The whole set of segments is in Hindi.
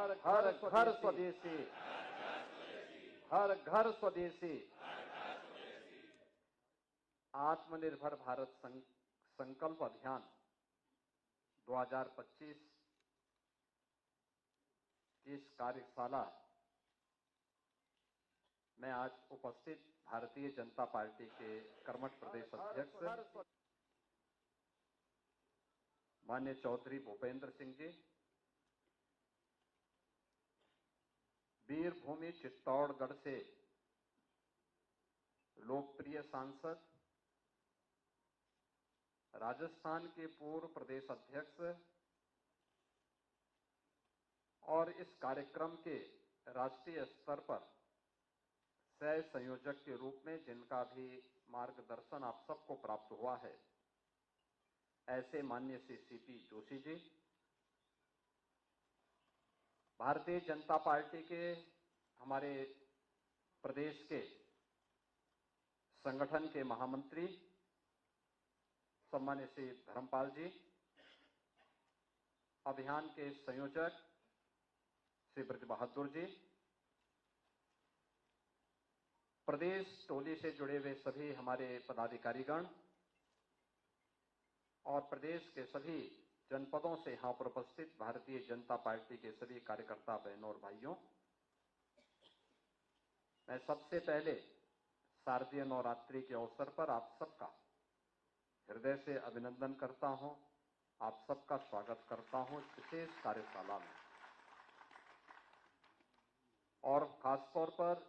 हर घर स्वदेशी, हर घर स्वदेशी। आत्मनिर्भर भारत संकल्प अभियान 2025 की इस कार्यशाला में आज उपस्थित भारतीय जनता पार्टी के कर्मठ प्रदेश अध्यक्ष माननीय चौधरी भूपेंद्र सिंह जी, वीरभूमि चित्तौड़गढ़ से लोकप्रिय सांसद, राजस्थान के पूर्व प्रदेश अध्यक्ष और इस कार्यक्रम के राष्ट्रीय स्तर पर सह संयोजक के रूप में जिनका भी मार्गदर्शन आप सबको प्राप्त हुआ है, ऐसे माननीय श्री सीपी जोशी जी, भारतीय जनता पार्टी के हमारे प्रदेश के संगठन के महामंत्री सम्मानिय श्री धर्मपाल जी, अभियान के संयोजक श्री ब्रज बहादुर जी, प्रदेश टोली से जुड़े हुए सभी हमारे पदाधिकारीगण और प्रदेश के सभी जनपदों से यहां पर उपस्थित भारतीय जनता पार्टी के सभी कार्यकर्ता बहनों और भाइयों, मैं सबसे पहले शारदीय नवरात्रि के अवसर पर आप सबका हृदय से अभिनंदन करता हूं, आप सबका स्वागत करता हूं इस विशेष कार्यशाला में। और खासतौर पर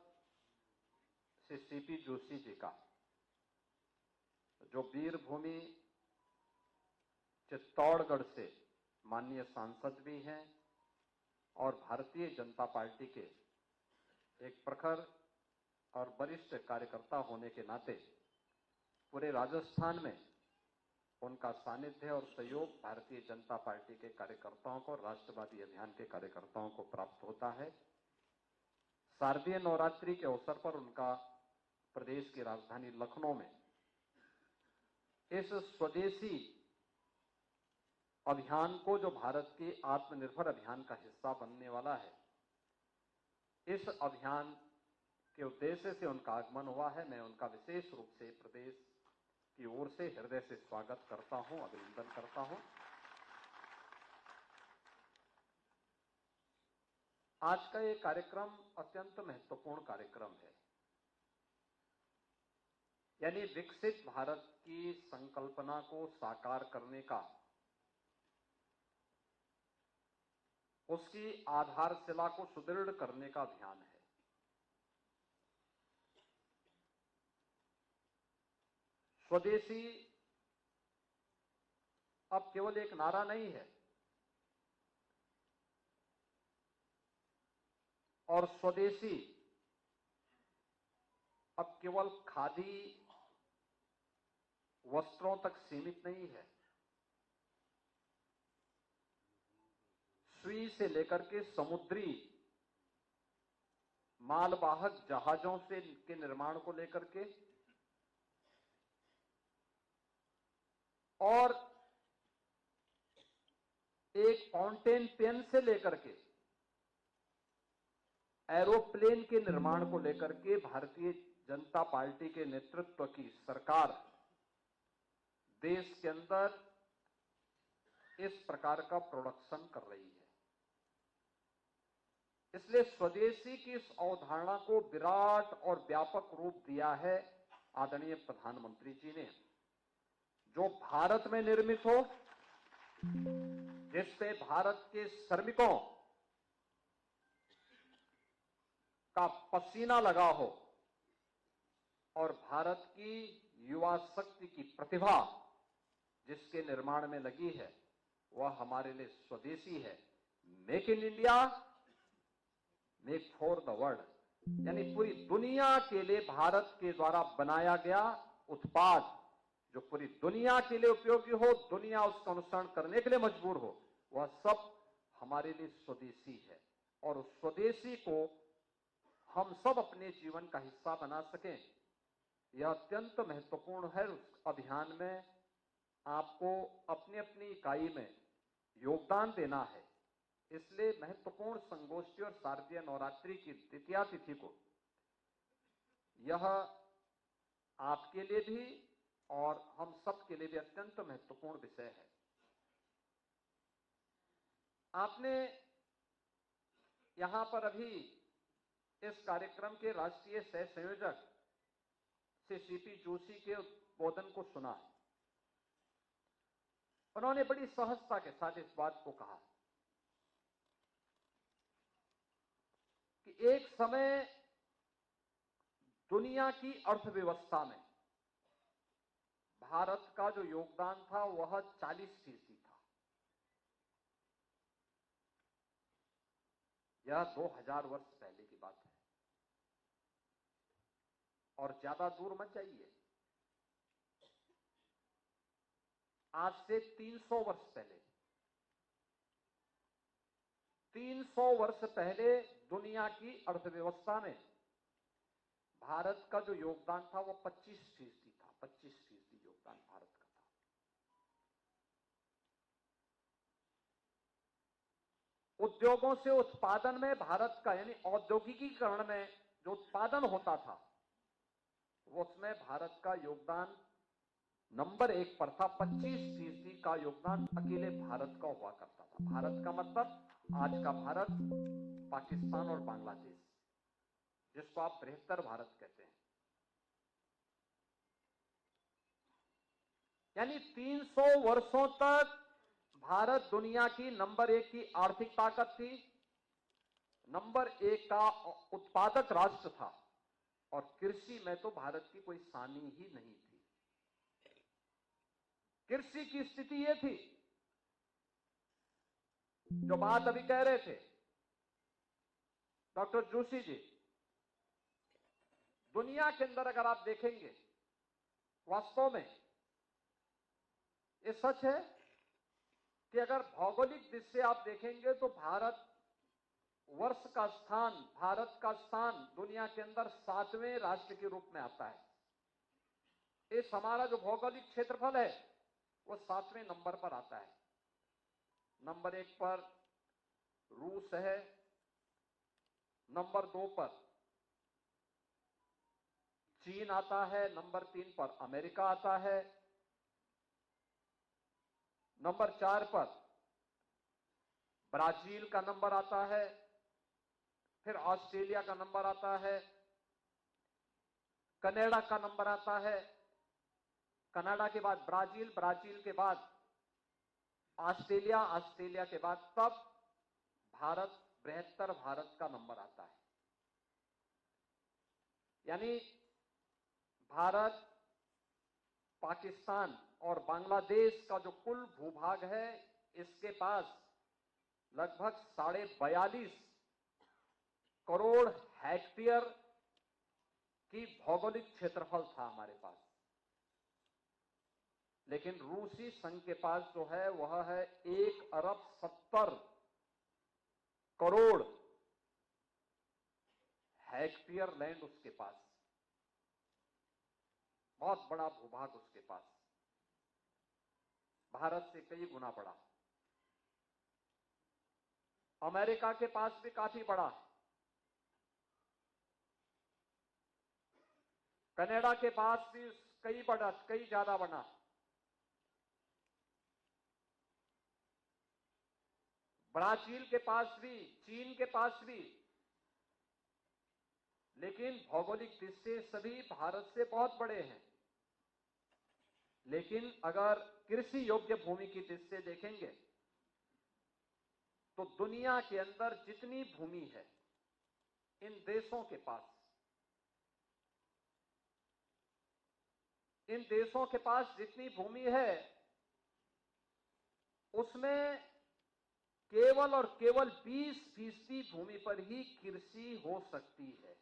श्री सीपी जोशी जी का, जो वीरभूमि चित्तौड़गढ़ से माननीय सांसद भी हैं और भारतीय जनता पार्टी के एक प्रखर और वरिष्ठ कार्यकर्ता होने के नाते पूरे राजस्थान में उनका सानिध्य और सहयोग भारतीय जनता पार्टी के कार्यकर्ताओं को, राष्ट्रवादी अभियान के कार्यकर्ताओं को प्राप्त होता है। शारदीय नवरात्रि के अवसर पर उनका प्रदेश की राजधानी लखनऊ में इस स्वदेशी अभियान को, जो भारत के आत्मनिर्भर अभियान का हिस्सा बनने वाला है, इस अभियान के उद्देश्य से उनका आगमन हुआ है। मैं उनका विशेष रूप से प्रदेश की ओर से हृदय से स्वागत करता हूं, अभिनंदन करता हूं। आज का ये कार्यक्रम अत्यंत महत्वपूर्ण कार्यक्रम है, यानी विकसित भारत की संकल्पना को साकार करने का, उसकी आधारशिला को सुदृढ़ करने का अभियान है। स्वदेशी अब केवल एक नारा नहीं है, और स्वदेशी अब केवल खादी वस्त्रों तक सीमित नहीं है। सुई से लेकर के समुद्री मालवाहक जहाजों से के निर्माण को लेकर के और एक फाउंटेन पेन से लेकर के एरोप्लेन के निर्माण को लेकर के भारतीय जनता पार्टी के नेतृत्व की सरकार देश के अंदर इस प्रकार का प्रोडक्शन कर रही है। इसलिए स्वदेशी की इस अवधारणा को विराट और व्यापक रूप दिया है आदरणीय प्रधानमंत्री जी ने, जो भारत में निर्मित हो, जिससे भारत के श्रमिकों का पसीना लगा हो और भारत की युवा शक्ति की प्रतिभा जिसके निर्माण में लगी है, वह हमारे लिए स्वदेशी है। Make in India, make for the world, यानी पूरी दुनिया के लिए भारत के द्वारा बनाया गया उत्पाद जो पूरी दुनिया के लिए उपयोगी हो, दुनिया उसका अनुसरण करने के लिए मजबूर हो, वह सब हमारे लिए स्वदेशी है। और उस स्वदेशी को हम सब अपने जीवन का हिस्सा बना सकें, यह अत्यंत महत्वपूर्ण है। उस अभियान में आपको अपनी अपनी इकाई में योगदान देना है। इसलिए महत्वपूर्ण संगोष्ठी और शारदीय नवरात्रि की द्वितीया तिथि को यह आपके लिए भी और हम सब के लिए भी अत्यंत महत्वपूर्ण विषय है। आपने यहां पर अभी इस कार्यक्रम के राष्ट्रीय सह संयोजक श्री सीपी जोशी के उद्बोधन को सुना। उन्होंने बड़ी सहजता के साथ इस बात को कहा कि एक समय दुनिया की अर्थव्यवस्था में भारत का जो योगदान था वह 40% था। यह 2000 वर्ष पहले की बात है और ज्यादा दूर मत जाइए। आज से 300 वर्ष पहले, 300 वर्ष पहले दुनिया की अर्थव्यवस्था में भारत का जो योगदान था वह 25% था। 25% योगदान भारत का था। उद्योगों से उत्पादन में भारत का यानी औद्योगिकीकरण में जो उत्पादन होता था वो उसमें भारत का योगदान नंबर 1 पर था। 25% का योगदान अकेले भारत का हुआ करता था। भारत का मतलब आज का भारत, पाकिस्तान और बांग्लादेश, जिसको आप बृहत्तर भारत कहते हैं। यानी 300 वर्षों तक भारत दुनिया की नंबर 1 की आर्थिक ताकत थी, नंबर 1 का उत्पादक राष्ट्र था और कृषि में तो भारत की कोई सानी ही नहीं थी। कृषि की स्थिति यह थी, जो बात अभी कह रहे थे डॉक्टर जोशी जी, दुनिया के अंदर अगर आप देखेंगे, वास्तव में यह सच है कि अगर भौगोलिक दृष्टि से आप देखेंगे तो भारत का स्थान दुनिया के अंदर 7वें राष्ट्र के रूप में आता है। इस हमारा जो भौगोलिक क्षेत्रफल है वो 7वें नंबर पर आता है। नंबर 1 पर रूस है, नंबर 2 पर चीन आता है, नंबर 3 पर अमेरिका आता है, नंबर 4 पर ब्राजील का नंबर आता है, फिर ऑस्ट्रेलिया का नंबर आता है, कनाडा का नंबर आता है, कनाडा के बाद ब्राजील, ब्राजील के बाद ऑस्ट्रेलिया, ऑस्ट्रेलिया के बाद तब भारत, बृहत्तर भारत का नंबर आता है। यानी भारत, पाकिस्तान और बांग्लादेश का जो कुल भूभाग है, इसके पास लगभग 42.5 करोड़ हेक्टेयर की भौगोलिक क्षेत्रफल था हमारे पास। लेकिन रूसी संघ के पास जो है वह है 1 अरब 70 करोड़ हेक्टेयर लैंड उसके पास, बहुत बड़ा भूभाग उसके पास, भारत से कई गुना बड़ा। अमेरिका के पास भी काफी बड़ा है, कनाडा के पास भी कई ज्यादा बड़ा, ब्राजील के पास भी, चीन के पास भी। लेकिन भौगोलिक दृष्टि से सभी भारत से बहुत बड़े हैं। लेकिन अगर कृषि योग्य भूमि की दृष्टि से देखेंगे तो दुनिया के अंदर जितनी भूमि है इन देशों के पास जितनी भूमि है उसमें केवल और केवल 20% भूमि पर ही कृषि हो सकती है,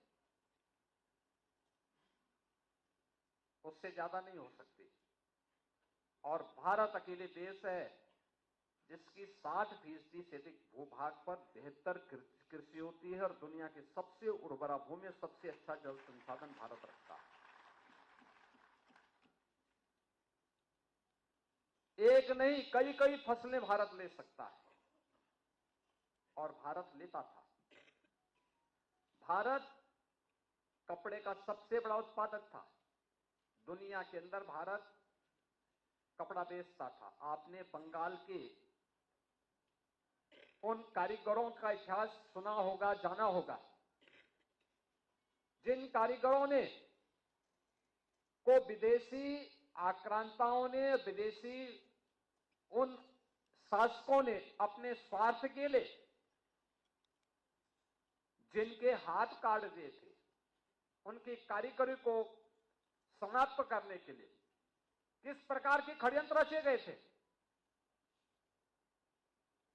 उससे ज्यादा नहीं हो सकती। और भारत अकेले देश है जिसकी 60% से अधिक भूभाग पर बेहतर कृषि होती है और दुनिया की सबसे उर्वरा भूमि, सबसे अच्छा जल संसाधन भारत रखता है। एक नहीं, कई कई फसलें भारत ले सकता है। और भारत लेता था। भारत कपड़े का सबसे बड़ा उत्पादक था। दुनिया के अंदर भारत कपड़ा बेचता था। आपने बंगाल के उन कारीगरों का इतिहास सुना होगा, जाना होगा, जिन कारीगरों ने को विदेशी आक्रांताओं ने, विदेशी उन शासकों ने अपने स्वार्थ के लिए जिनके हाथ काट दिए थे, उनकी कारीगरी को समाप्त करने के लिए किस प्रकार के षड्यंत्र रचे गए थे,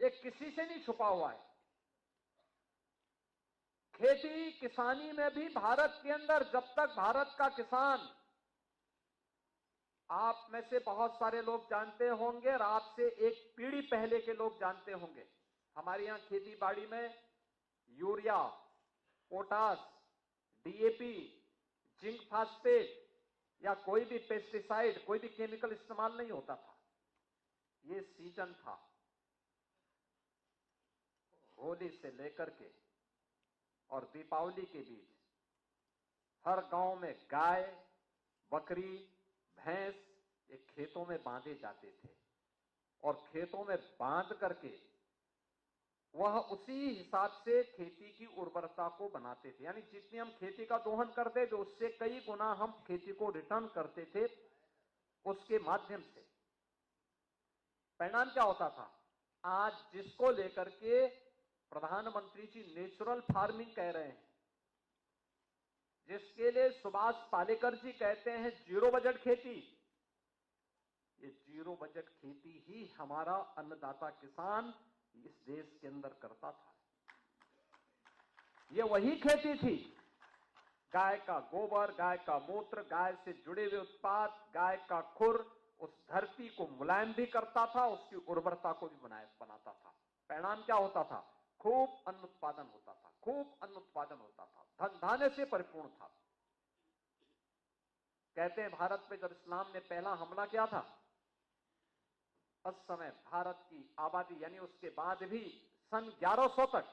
ये किसी से नहीं छुपा हुआ है। खेती किसानी में भी भारत के अंदर, जब तक भारत का किसान, आप में से बहुत सारे लोग जानते होंगे और आपसे एक पीढ़ी पहले के लोग जानते होंगे, हमारे यहां खेती बाड़ी में urea, potash, DAP, zinc phosphate या कोई भी पेस्टिसाइड, कोई भी केमिकल इस्तेमाल नहीं होता था। ये सीजन था, होली से लेकर के और दीपावली के बीच हर गांव में गाय, बकरी, भैंस एक खेतों में बांधे जाते थे और खेतों में बांध करके वह उसी हिसाब से खेती की उर्वरता को बनाते थे। यानी जितनी हम खेती का दोहन करते थे उससे कई गुना हम खेती को रिटर्न करते थे उसके माध्यम से। परिणाम क्या होता था? आज जिसको लेकर के प्रधानमंत्री जी नेचुरल फार्मिंग कह रहे हैं, जिसके लिए सुभाष पालेकर जी कहते हैं जीरो बजट खेती, ये जीरो बजट खेती ही हमारा अन्नदाता किसान इस देश के अंदर करता था। ये वही खेती थी, गाय का गोबर, गाय का मूत्र, गाय से जुड़े हुए उत्पाद, गाय का खुर उस धरती को मुलायम भी करता था, उसकी उर्वरता को भी बनाता था। परिणाम क्या होता था? खूब अन्न उत्पादन होता था, खूब अन्न उत्पादन होता था, धन धान्य से परिपूर्ण था। कहते हैं भारत पे जब इस्लाम ने पहला हमला किया था, उस समय भारत की आबादी, यानी उसके बाद भी सन 1100 तक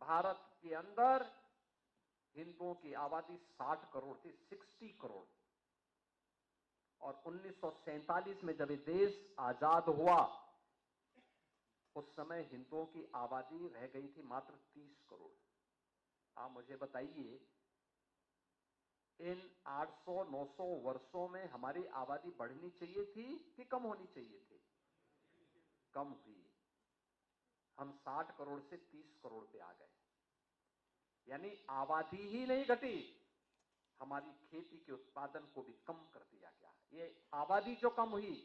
भारत के अंदर हिंदुओं की आबादी 60 करोड़ थी, 60 करोड़। और 1947 में जब ये देश आजाद हुआ उस समय हिंदुओं की आबादी रह गई थी मात्र 30 करोड़। आप मुझे बताइए, इन 800-900 वर्षों में हमारी आबादी बढ़नी चाहिए थी कि कम होनी चाहिए थी? कम हुई। हम 60 करोड़ से 30 करोड़ पे आ गए। यानी आबादी ही नहीं घटी, हमारी खेती के उत्पादन को भी कम कर दिया गया। ये आबादी जो कम हुई,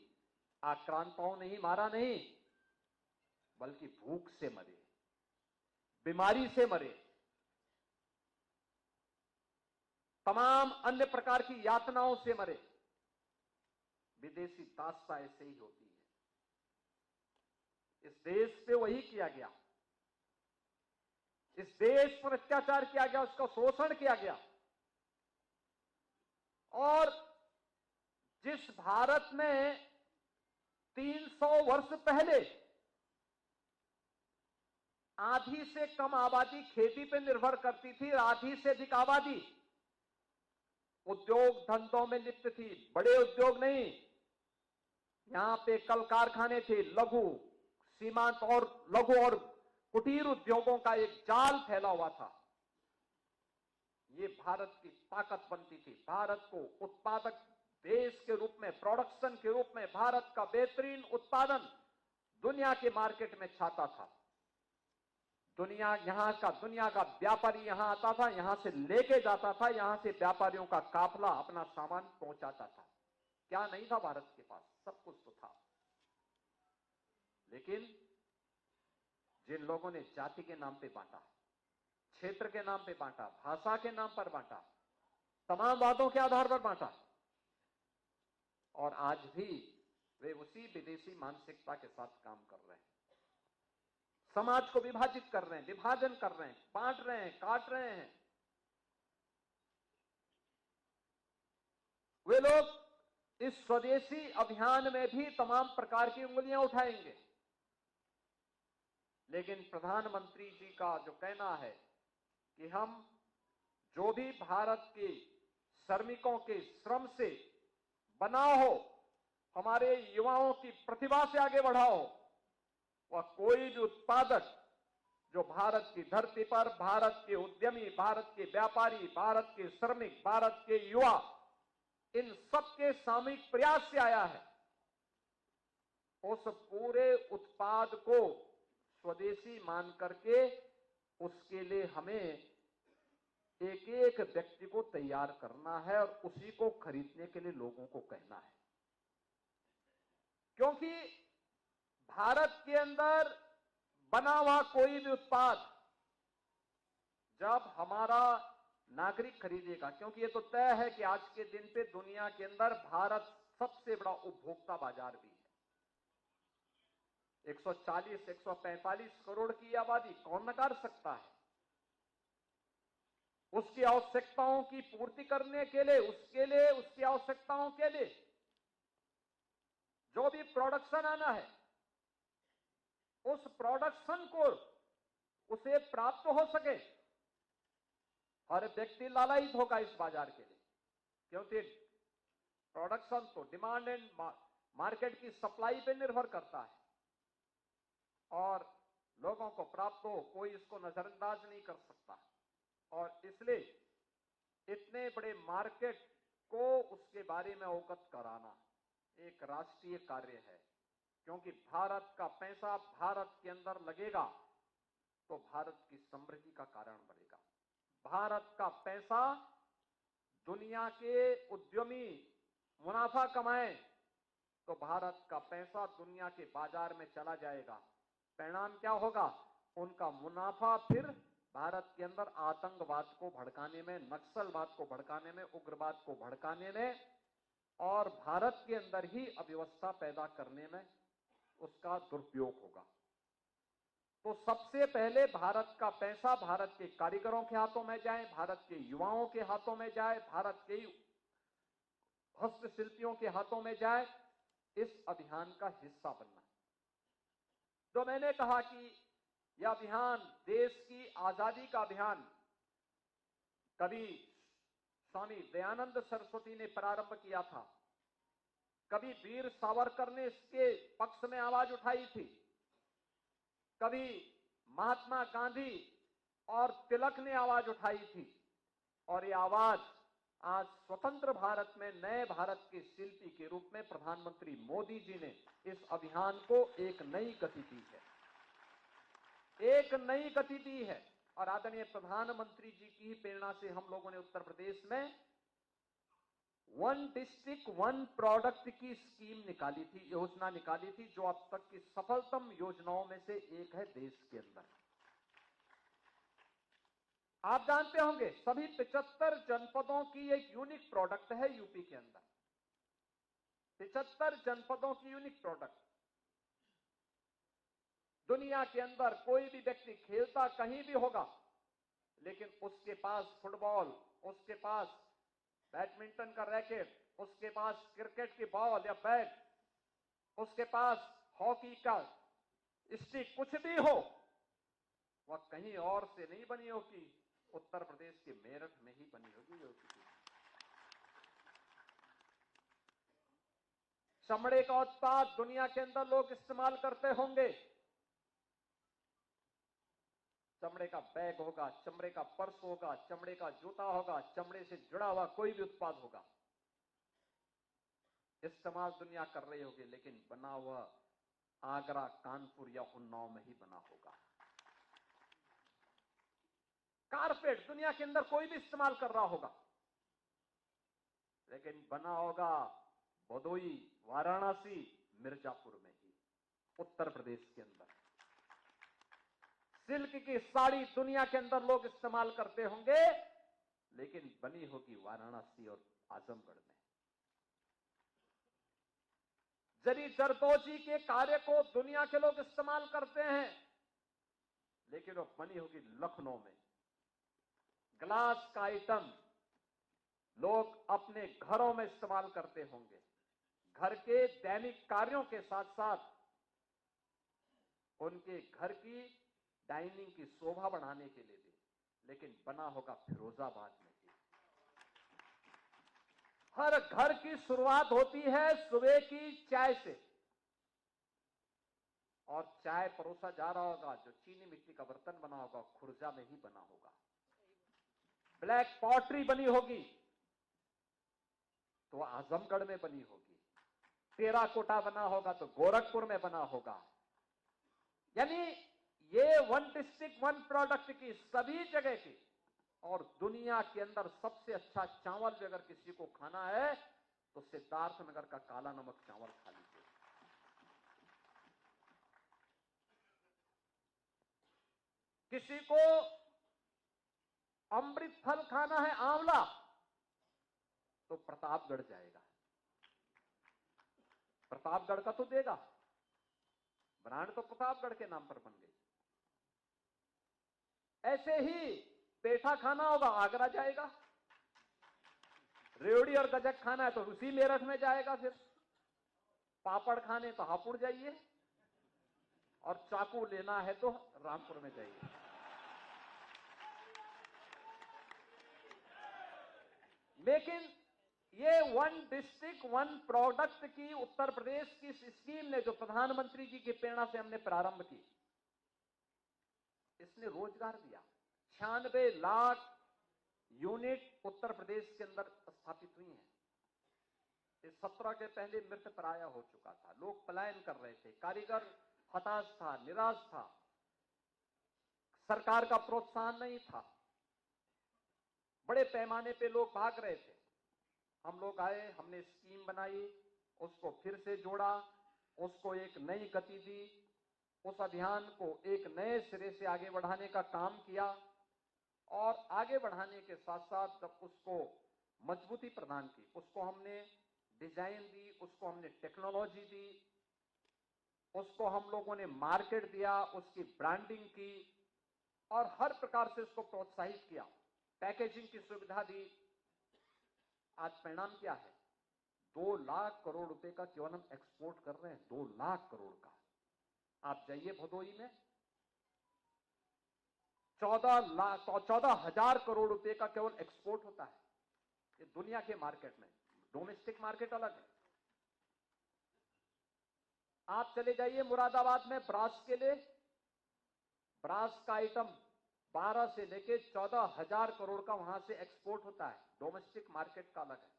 आक्रांताओं ने ही मारा नहीं, बल्कि भूख से मरे, बीमारी से मरे, तमाम अन्य प्रकार की यातनाओं से मरे। विदेशी दास्ता ऐसे ही होती है। इस देश पे वही किया गया, इस देश पर अत्याचार किया गया, उसका शोषण किया गया। और जिस भारत में 300 वर्ष पहले आधी से कम आबादी खेती पे निर्भर करती थी, आधी से अधिक आबादी उद्योग धंधों में लिप्त थी, बड़े उद्योग नहीं, यहां पे कल कारखाने थे, लघु सीमांत और लघु और कुटीर उद्योगों का एक जाल फैला हुआ था। ये भारत की ताकत बनती थी। भारत को उत्पादक देश के रूप में, प्रोडक्शन के रूप में भारत का बेहतरीन उत्पादन दुनिया के मार्केट में छाता था। दुनिया का व्यापारी यहां आता था, यहां से लेके जाता था, यहां से व्यापारियों का काफला अपना सामान पहुंचाता था। क्या नहीं था भारत के पास? सब कुछ तो था। लेकिन जिन लोगों ने जाति के नाम पे बांटा, क्षेत्र के नाम पे बांटा, भाषा के नाम पर बांटा, तमाम बातों के आधार पर बांटा, और आज भी वे उसी विदेशी मानसिकता के साथ काम कर रहे हैं। समाज को विभाजित कर रहे हैं, विभाजन कर रहे हैं, बांट रहे हैं, काट रहे हैं। वे लोग इस स्वदेशी अभियान में भी तमाम प्रकार की उंगलियां उठाएंगे। लेकिन प्रधानमंत्री जी का जो कहना है कि हम जो भी भारत के श्रमिकों के श्रम से बना हो, हमारे युवाओं की प्रतिभा से आगे बढ़ाओ, वह कोई भी उत्पादक जो भारत की धरती पर भारत के उद्यमी, भारत के व्यापारी, भारत के श्रमिक, भारत के युवा, इन सबके सामूहिक प्रयास से आया है, उस पूरे उत्पाद को स्वदेशी मान करके उसके लिए हमें एक एक व्यक्ति को तैयार करना है और उसी को खरीदने के लिए लोगों को कहना है। क्योंकि भारत के अंदर बना हुआ कोई भी उत्पाद जब हमारा नागरिक खरीदेगा, क्योंकि ये तो तय है कि आज के दिन पे दुनिया के अंदर भारत सबसे बड़ा उपभोक्ता बाजार भी है। 140-145 करोड़ की आबादी कौन नकार सकता है? उसकी आवश्यकताओं की पूर्ति करने के लिए, उसकी आवश्यकताओं के लिए जो भी प्रोडक्शन आना है, उस प्रोडक्शन को उसे प्राप्त हो सके, हर व्यक्ति लालायित होगा इस बाजार के लिए। क्योंकि प्रोडक्शन तो डिमांड एंड मार्केट की सप्लाई पे निर्भर करता है और लोगों को प्राप्त हो, कोई इसको नजरअंदाज नहीं कर सकता। और इसलिए इतने बड़े मार्केट को उसके बारे में अवगत कराना एक राष्ट्रीय कार्य है। क्योंकि भारत का पैसा भारत के अंदर लगेगा तो भारत की समृद्धि का कारण बनेगा। भारत का पैसा दुनिया के उद्यमी मुनाफा कमाएं तो भारत का पैसा दुनिया के बाजार में चला जाएगा। परिणाम क्या होगा? उनका मुनाफा फिर भारत के अंदर आतंकवाद को भड़काने में, नक्सलवाद को भड़काने में, उग्रवाद को भड़काने में और भारत के अंदर ही अव्यवस्था पैदा करने में उसका दुरुपयोग होगा। तो सबसे पहले भारत का पैसा भारत के कारीगरों के हाथों में जाए, भारत के युवाओं के हाथों में जाए, भारत के हस्तशिल्पियों के हाथों में जाए, इस अभियान का हिस्सा बनना। तो मैंने कहा कि यह अभियान देश की आजादी का अभियान कभी स्वामी दयानंद सरस्वती ने प्रारंभ किया था, कभी वीर सावरकर ने इसके पक्ष में आवाज उठाई थी, कभी महात्मा गांधी और तिलक ने आवाज उठाई थी और ये आवाज आज स्वतंत्र भारत में नए भारत के शिल्पी के रूप में प्रधानमंत्री मोदी जी ने इस अभियान को एक नई गति दी है, एक नई गति दी है। और आदरणीय प्रधानमंत्री जी की ही प्रेरणा से हम लोगों ने उत्तर प्रदेश में 1 डिस्ट्रिक्ट 1 प्रोडक्ट की स्कीम निकाली थी, योजना निकाली थी, जो अब तक की सफलतम योजनाओं में से एक है देश के अंदर। आप जानते होंगे सभी 75 जनपदों की एक यूनिक प्रोडक्ट है यूपी के अंदर। 75 जनपदों की यूनिक प्रोडक्ट। दुनिया के अंदर कोई भी व्यक्ति खेलता कहीं भी होगा, लेकिन उसके पास फुटबॉल, उसके पास बैडमिंटन का रैकेट, उसके पास क्रिकेट की बॉल या बैट, उसके पास हॉकी का स्टिक, कुछ भी हो, वह कहीं और से नहीं बनी होगी, उत्तर प्रदेश के मेरठ में ही बनी होगी। चमड़े का उत्पाद दुनिया के अंदर लोग इस्तेमाल करते होंगे। चमड़े का बैग होगा, चमड़े का पर्स होगा, चमड़े का जूता होगा, चमड़े से जुड़ा हुआ कोई भी उत्पाद होगा, इस्तेमाल दुनिया कर रही होगी, लेकिन बना हुआ आगरा, कानपुर या उन्नाव में ही बना होगा। कारपेट दुनिया के अंदर कोई भी इस्तेमाल कर रहा होगा, लेकिन बना होगा भदोई, वाराणसी, मिर्जापुर में ही, उत्तर प्रदेश के अंदर। सिल्क की साड़ी दुनिया के अंदर लोग इस्तेमाल करते होंगे, लेकिन बनी होगी वाराणसी और आजमगढ़ में। जरी जरदोजी के कार्य को दुनिया के लोग इस्तेमाल करते हैं, लेकिन वो बनी होगी लखनऊ में। ग्लास का आइटम लोग अपने घरों में इस्तेमाल करते होंगे, घर के दैनिक कार्यों के साथ साथ उनके घर की डाइनिंग की शोभा बढ़ाने के लिए भी, लेकिन बना होगा फिरोजाबाद में ही। हर घर की शुरुआत होती है सुबह की चाय से, और चाय परोसा जा रहा होगा जो चीनी मिट्टी का बर्तन बना होगा खुर्जा में ही बना होगा। ब्लैक पॉटरी बनी होगी तो आजमगढ़ में बनी होगी, टेराकोटा बना होगा तो गोरखपुर में बना होगा। यानी ये वन डिस्ट्रिक्ट वन प्रोडक्ट की सभी जगह की, और दुनिया के अंदर सबसे अच्छा चावल भी अगर किसी को खाना है तो सिद्धार्थनगर का काला नमक चावल खा लीजिए। किसी को अमृत फल खाना है आंवला तो प्रतापगढ़ जाएगा, प्रतापगढ़ का तो देगा, ब्रांड तो प्रतापगढ़ के नाम पर बन गई। ऐसे ही पेठा खाना होगा आगरा जाएगा, रेवड़ी और गजक खाना है तो उसी मेरठ में जाएगा, फिर पापड़ खाने तो हापुड़ जाइए, और चाकू लेना है तो रामपुर में जाइए। लेकिन ये वन डिस्ट्रिक्ट वन प्रोडक्ट की उत्तर प्रदेश की स्कीम ने, जो प्रधानमंत्री जी की प्रेरणा से हमने प्रारंभ की, इसने रोजगार दिया। 96 लाख यूनिट उत्तर प्रदेश के अंदर स्थापित हुई हैं। इस 17 के पहले मृत प्राय हो चुका था, लोग पलायन कर रहे थे, कारीगर हताश था, निराश था, सरकार का प्रोत्साहन नहीं था, बड़े पैमाने पे लोग भाग रहे थे। हम लोग आए, हमने स्कीम बनाई, उसको फिर से जोड़ा, उसको एक नई गति दी, उस अभियान को एक नए सिरे से आगे बढ़ाने का काम किया, और आगे बढ़ाने के साथ साथ जब उसको मजबूती प्रदान की, उसको हमने डिजाइन दी, उसको हमने टेक्नोलॉजी दी, उसको हम लोगों ने मार्केट दिया, उसकी ब्रांडिंग की, और हर प्रकार से उसको प्रोत्साहित किया, पैकेजिंग की सुविधा दी। आज परिणाम क्या है? 2 लाख करोड़ रुपए का केवल हम एक्सपोर्ट कर रहे हैं, 2 लाख करोड़ का। आप जाइए भदोही में 14,000 करोड़ रुपए का केवल एक्सपोर्ट होता है। ये दुनिया के मार्केट में, डोमेस्टिक मार्केट अलग है। आप चले जाइए मुरादाबाद में ब्रास के लिए, ब्रास का आइटम 12 से लेके 14,000 करोड़ का वहां से एक्सपोर्ट होता है, डोमेस्टिक मार्केट का अलग है।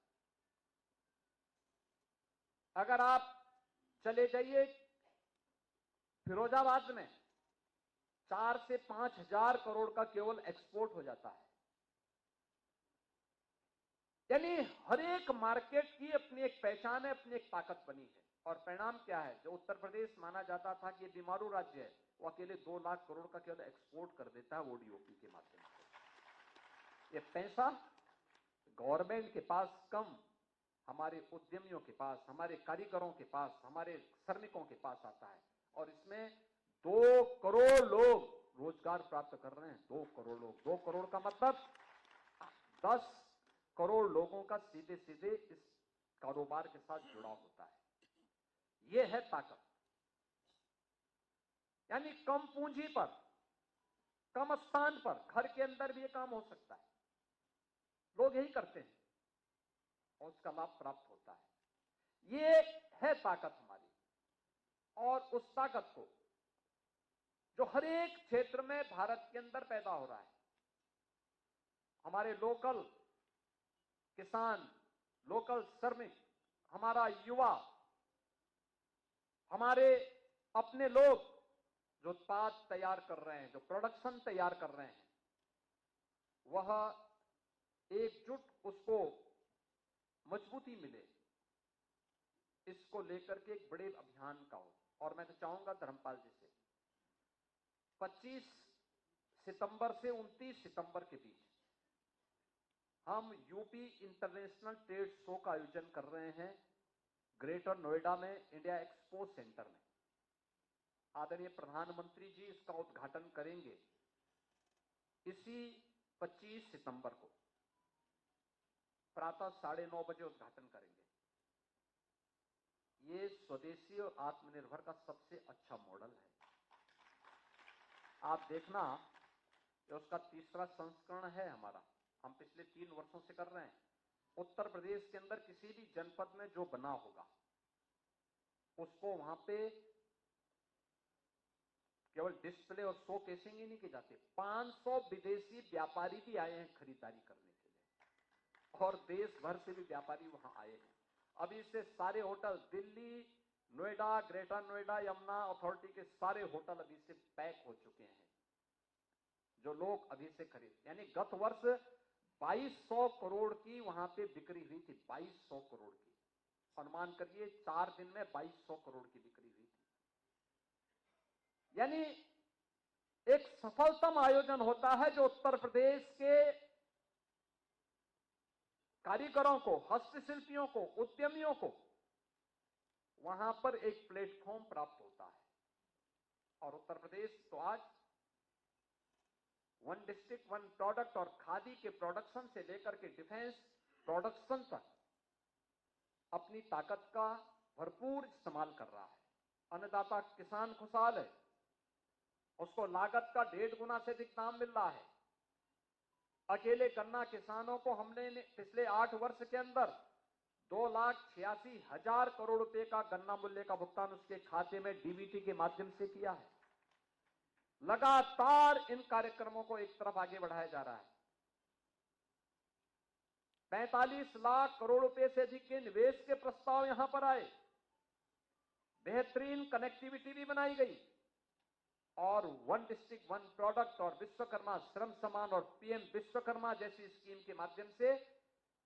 अगर आप चले जाइए फिरोजाबाद में 4 से 5,000 करोड़ का केवल एक्सपोर्ट हो जाता है। यानी हर एक मार्केट की अपनी एक पहचान है, अपनी एक ताकत बनी है। और परिणाम क्या है? जो उत्तर प्रदेश माना जाता था कि ये बीमारू राज्य है, वो अकेले 2 लाख करोड़ का केवल एक्सपोर्ट कर देता है ओडीओपी के माध्यम से। ये पैसा गवर्नमेंट के पास कम, हमारे उद्यमियों के पास, हमारे कारीगरों के पास, हमारे श्रमिकों के पास आता है, और इसमें 2 करोड़ लोग रोजगार प्राप्त कर रहे हैं। 2 करोड़ लोग, 2 करोड़ का मतलब 10 करोड़ लोगों का सीधे सीधे इस कारोबार के साथ जुड़ाव होता है। यह है ताकत। यानी कम पूंजी पर, कम स्थान पर, घर के अंदर भी यह काम हो सकता है। लोग यही करते हैं और उसका लाभ प्राप्त होता है। यह है ताकत हमारी। और उस ताकत को जो हर एक क्षेत्र में भारत के अंदर पैदा हो रहा है, हमारे लोकल किसान, लोकल श्रमिक, हमारा युवा, हमारे अपने लोग जो उत्पाद तैयार कर रहे हैं, जो प्रोडक्शन तैयार कर रहे हैं, वह एकजुट, उसको मजबूती मिले, इसको लेकर के एक बड़े अभियान का हो। और मैं तो चाहूंगा धर्मपाल जी से 25 सितंबर से 29 सितंबर के बीच हम यूपी इंटरनेशनल ट्रेड शो का आयोजन कर रहे हैं ग्रेटर नोएडा में, इंडिया एक्सपो सेंटर में। आदरणीय प्रधानमंत्री जी इसका उद्घाटन करेंगे इसी 25 सितंबर को, प्रातः 9:30 बजे उद्घाटन करेंगे। ये स्वदेशी और आत्मनिर्भर का सबसे अच्छा मॉडल है। आप देखना, ये उसका तीसरा संस्करण है हमारा, हम पिछले 3 वर्षों से कर रहे हैं। उत्तर प्रदेश के अंदर किसी भी जनपद में जो बना होगा उसको वहां पे केवल डिस्प्ले और शो केसिंग ही नहीं की जाती, 500 विदेशी व्यापारी भी आए हैं खरीदारी करने के लिए, और देश भर से भी व्यापारी वहां आए हैं। अभी से सारे hotel Delhi, Noida, greater Noida, Yamuna authority के सारे होटल अभी से पैक हो चुके हैं, जो लोग अभी से खरीद, यानी गत वर्ष 2200 करोड़ की वहां पे बिक्री हुई थी, 2200 करोड़ की। अनुमान करिए 4 दिन में 2200 करोड़ की बिक्री हुई थी। यानी एक सफलतम आयोजन होता है जो उत्तर प्रदेश के कारीगरों को, हस्तशिल्पियों को, उद्यमियों को वहां पर एक प्लेटफॉर्म प्राप्त होता है। और उत्तर प्रदेश तो आज वन डिस्ट्रिक्ट वन प्रोडक्ट और खादी के प्रोडक्शन से लेकर के डिफेंस प्रोडक्शन तक अपनी ताकत का भरपूर इस्तेमाल कर रहा है। अन्नदाता किसान खुशहाल है, उसको लागत का 1.5 गुना से अधिक दाम मिल रहा है। अकेले गन्ना किसानों को हमने पिछले 8 वर्ष के अंदर 2,86,000 करोड़ रुपए का गन्ना मूल्य का भुगतान उसके खाते में डीबीटी के माध्यम से किया है। लगातार इन कार्यक्रमों को एक तरफ आगे बढ़ाया जा रहा है। 45 लाख करोड़ रुपए से अधिक के निवेश के प्रस्ताव यहां पर आए, बेहतरीन कनेक्टिविटी भी बनाई गई, और वन डिस्ट्रिक्ट वन प्रोडक्ट और विश्वकर्मा श्रम समान और पीएम विश्वकर्मा जैसी स्कीम के माध्यम से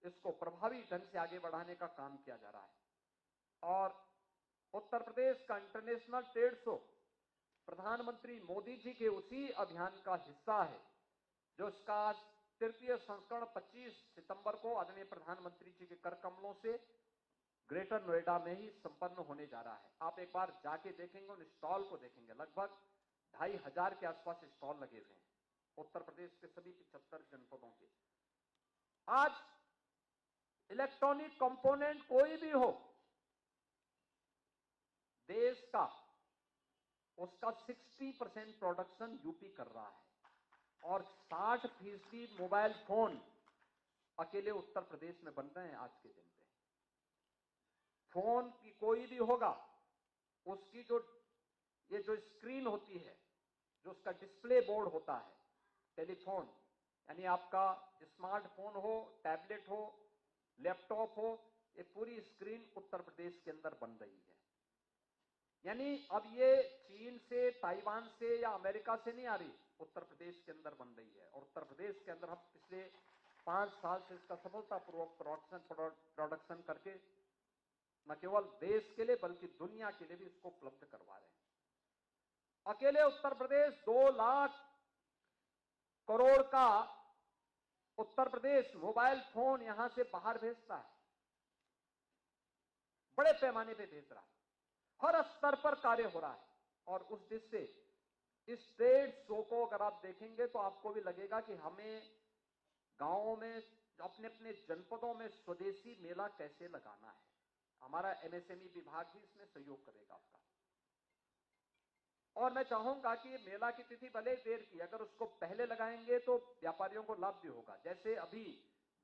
इसको प्रभावी ढंग से आगे बढ़ाने का काम किया जा रहा है। और उत्तर प्रदेश का इंटरनेशनल ट्रेड शो प्रधानमंत्री मोदी जी के उसी अभियान का हिस्सा है, जो इसका 3य संस्करण 25 सितंबर को आदरणीय प्रधानमंत्री जी के कर कमलों से ग्रेटर नोएडा में ही संपन्न होने जा रहा है। आप एक बार जाके देखेंगे, उन स्टॉल को देखेंगे, लगभग 2,500 के आसपास स्टॉल लगे हुए हैं उत्तर प्रदेश के सभी 75 जनपदों के। आज इलेक्ट्रॉनिक कंपोनेंट कोई भी हो देश का, उसका 60% प्रोडक्शन यूपी कर रहा है, और 60% मोबाइल फोन अकेले उत्तर प्रदेश में बन रहे हैं आज के दिन पे। फोन की कोई भी होगा, उसकी जो स्क्रीन होती है, जो उसका डिस्प्ले बोर्ड होता है, टेलीफोन, यानी आपका स्मार्टफोन हो, टैबलेट हो, लैपटॉप हो, ये पूरी स्क्रीन उत्तर प्रदेश के अंदर बन रही है। यानी अब ये चीन से, ताइवान से या अमेरिका से नहीं आ रही, उत्तर प्रदेश के अंदर बन रही है। और उत्तर प्रदेश के अंदर हम पिछले 5 साल से इसका सफलतापूर्वक प्रोडक्शन करके न केवल देश के लिए बल्कि दुनिया के लिए भी इसको उपलब्ध करवा रहे हैं। अकेले उत्तर प्रदेश 2 लाख करोड़ का उत्तर प्रदेश मोबाइल फोन यहां से बाहर भेजता है, बड़े पैमाने पे भेज रहा है, हर स्तर पर कार्य हो रहा है। और उस दृष्टि से इस ट्रेड शो को अगर आप देखेंगे तो आपको भी लगेगा कि हमें गांवों में, अपने अपने जनपदों में स्वदेशी मेला कैसे लगाना है। हमारा एमएसएमई विभाग भी इसमें सहयोग करेगा आपका। और मैं चाहूंगा कि मेला की तिथि भले देर की, अगर उसको पहले लगाएंगे तो व्यापारियों को लाभ भी होगा। जैसे अभी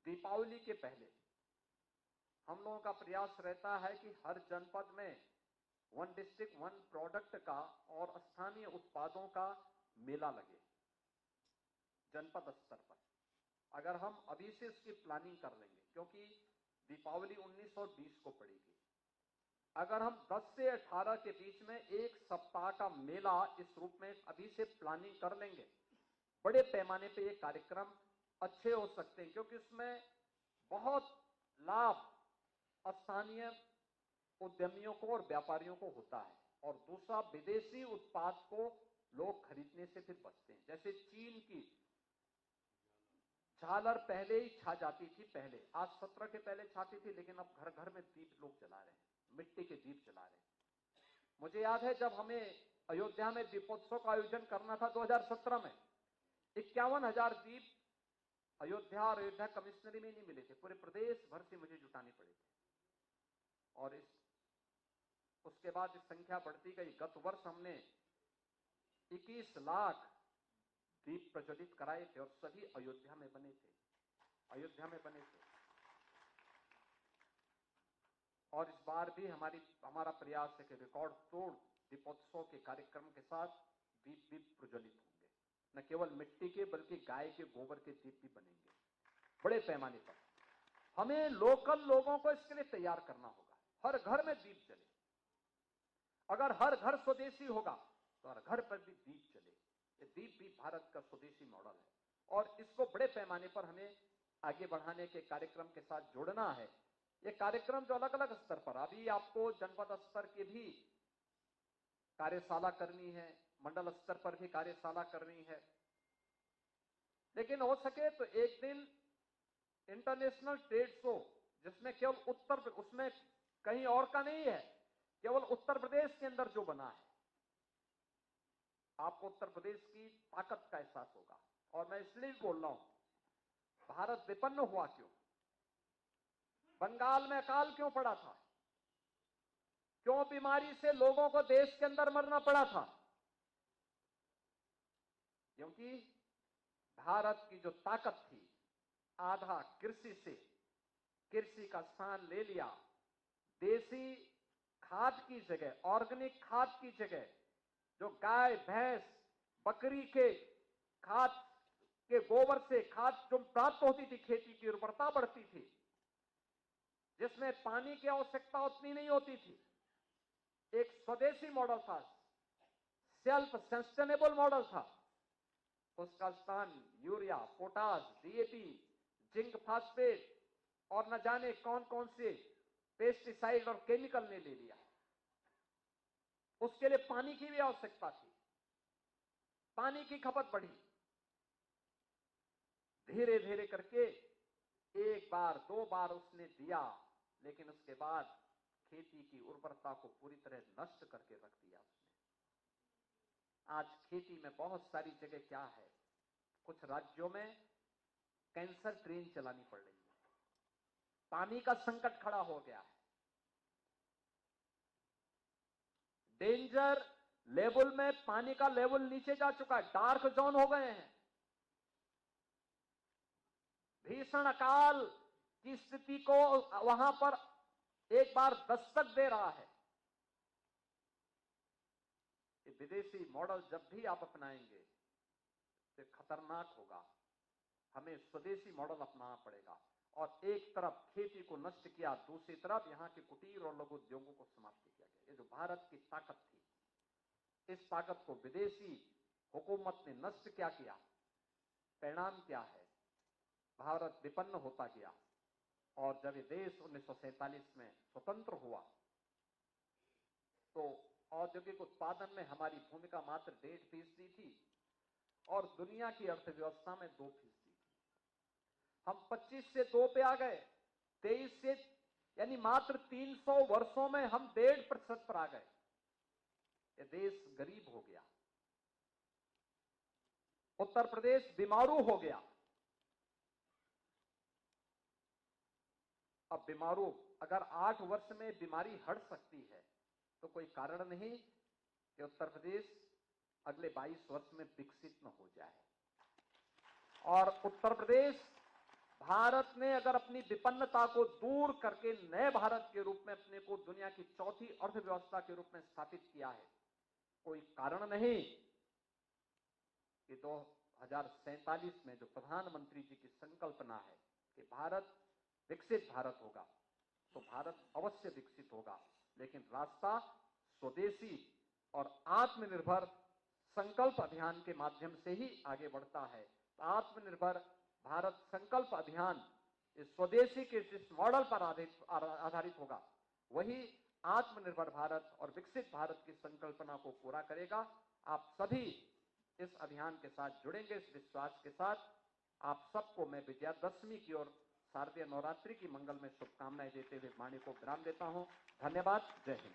दीपावली के पहले हम लोगों का प्रयास रहता है कि हर जनपद में वन डिस्ट्रिक्ट वन प्रोडक्ट का और स्थानीय उत्पादों का मेला लगे जनपद स्तर पर। अगर हम अभी से इसकी प्लानिंग कर लेंगे, क्योंकि दीपावली 19 और 20 को पड़ेगी, अगर हम 10 से 18 के बीच में 1 सप्ताह का मेला इस रूप में अभी से प्लानिंग कर लेंगे, बड़े पैमाने पे ये कार्यक्रम अच्छे हो सकते हैं, क्योंकि इसमें बहुत लाभ स्थानीय उद्यमियों को और व्यापारियों को होता है। और दूसरा, विदेशी उत्पाद को लोग खरीदने से फिर बचते हैं। जैसे चीन की झालर पहले ही छा जाती थी, पहले आज 17 के पहले छाती थी, लेकिन अब घर घर में दीप लोग जला रहे हैं, मिट्टी के दीप जला रहे हैं। मुझे याद है जब हमें अयोध्या में दीपोत्सव का आयोजन करना था 2017 में, 51,000 दीप अयोध्या और अयोध्या कमिश्नरी में नहीं मिले थे, पूरे प्रदेश भर से मुझे जुटाने पड़े थे। और उसके बाद इस संख्या बढ़ती गई। गत वर्ष हमने 21 लाख दीप प्रज्वलित कराए थे और सभी अयोध्या में बने थे, अयोध्या में बने थे। और इस बार भी हमारा प्रयास है कि रिकॉर्ड तोड़ दीपोत्सव के कार्यक्रम के साथ दीप भी प्रज्वलित होंगे। न केवल मिट्टी के बल्कि गाय के गोबर के दीप भी बनेंगे बड़े पैमाने पर। हमें लोकल लोगों को इसके लिए तैयार करना होगा। हर घर में दीप जले। अगर हर घर स्वदेशी होगा तो हर घर पर भी दीप जले। ये दीप भी भारत का स्वदेशी मॉडल है और इसको बड़े पैमाने पर हमें आगे बढ़ाने के कार्यक्रम के साथ जोड़ना है। ये कार्यक्रम जो अलग अलग स्तर पर, अभी आपको जनपद स्तर की भी कार्यशाला करनी है, मंडल स्तर पर भी कार्यशाला करनी है, लेकिन हो सके तो एक दिन इंटरनेशनल ट्रेड शो जिसमें केवल उसमें कहीं और का नहीं है, केवल उत्तर प्रदेश के अंदर जो बना है, आपको उत्तर प्रदेश की ताकत का एहसास होगा। और मैं इसलिए बोल रहा हूं, भारत विपन्न हुआ क्यों? बंगाल में अकाल क्यों पड़ा था? क्यों बीमारी से लोगों को देश के अंदर मरना पड़ा था? क्योंकि भारत की जो ताकत थी, आधा कृषि से, कृषि का स्थान ले लिया। देसी खाद की जगह, ऑर्गेनिक खाद की जगह जो गाय भैंस बकरी के खाद के गोबर से खाद जो प्राप्त होती थी, खेती की उर्वरता बढ़ती थी, जिसमें पानी की आवश्यकता उतनी नहीं होती थी, एक स्वदेशी मॉडल था, सेल्फ सस्टेनेबल मॉडल था। उसका स्थान urea, potash, DAP, zinc phosphate और न जाने कौन कौन से पेस्टिसाइड और केमिकल ने ले लिया। उसके लिए पानी की भी आवश्यकता थी, पानी की खपत बढ़ी। धीरे धीरे करके एक बार दो बार उसने दिया, लेकिन उसके बाद खेती की उर्वरता को पूरी तरह नष्ट करके रख दिया उसने। आज खेती में बहुत सारी जगह क्या है, कुछ राज्यों में कैंसर ट्रेन चलानी पड़ रही है, पानी का संकट खड़ा हो गया है, डेंजर लेवल में पानी का लेवल नीचे जा चुका है, डार्क जोन हो गए हैं। भीषण अकाल की स्थिति को वहां पर एक बार दस्तक दे रहा है। ये विदेशी मॉडल जब भी आप अपनाएंगे तो खतरनाक होगा। हमें स्वदेशी मॉडल अपनाना पड़ेगा। और एक तरफ खेती को नष्ट किया, दूसरी तरफ यहां के कुटीर और लघु उद्योगों को समाप्त किया गया। ये जो भारत की ताकत थी, इस ताकत को विदेशी हुकूमत ने नष्ट क्या किया? परिणाम क्या है? भारत विपन्न होता गया। और जब ये देश 1947 में स्वतंत्र हुआ तो औद्योगिक उत्पादन में हमारी भूमिका मात्र 1.5% थी और दुनिया की अर्थव्यवस्था में 2% थी। हम 25 से 2 पे आ गए, 23 से, यानी मात्र 300 वर्षों में हम 1.5% पर आ गए। ये देश गरीब हो गया, उत्तर प्रदेश बीमारू हो गया। अब बीमारू, अगर 8 वर्ष में बीमारी हट सकती है तो कोई कारण नहीं कि उत्तर प्रदेश अगले 22 वर्ष में विकसित न हो जाए। और उत्तर प्रदेश, भारत ने अगर अपनी विपन्नता को दूर करके नए भारत के रूप में अपने को दुनिया की चौथी अर्थव्यवस्था के रूप में स्थापित किया है, कोई कारण नहीं कि 2047 में जो प्रधानमंत्री जी की संकल्पना है कि भारत विकसित भारत होगा, तो भारत अवश्य विकसित होगा, लेकिन रास्ता स्वदेशी और आत्मनिर्भर संकल्प अभियान के माध्यम से ही आगे बढ़ता है। तो आत्मनिर्भर भारत संकल्प अभियान इस स्वदेशी के जिस मॉडल पर आधारित होगा, वही आत्मनिर्भर भारत और विकसित भारत की संकल्पना को पूरा करेगा। आप सभी इस अभियान के साथ जुड़ेंगे, इस विश्वास के साथ आप सबको मैं विजयादशमी की ओर शारदीय नवरात्रि की मंगल में शुभकामनाएं देते हुए वाणी को विराम देता हूं। धन्यवाद। जय हिंद।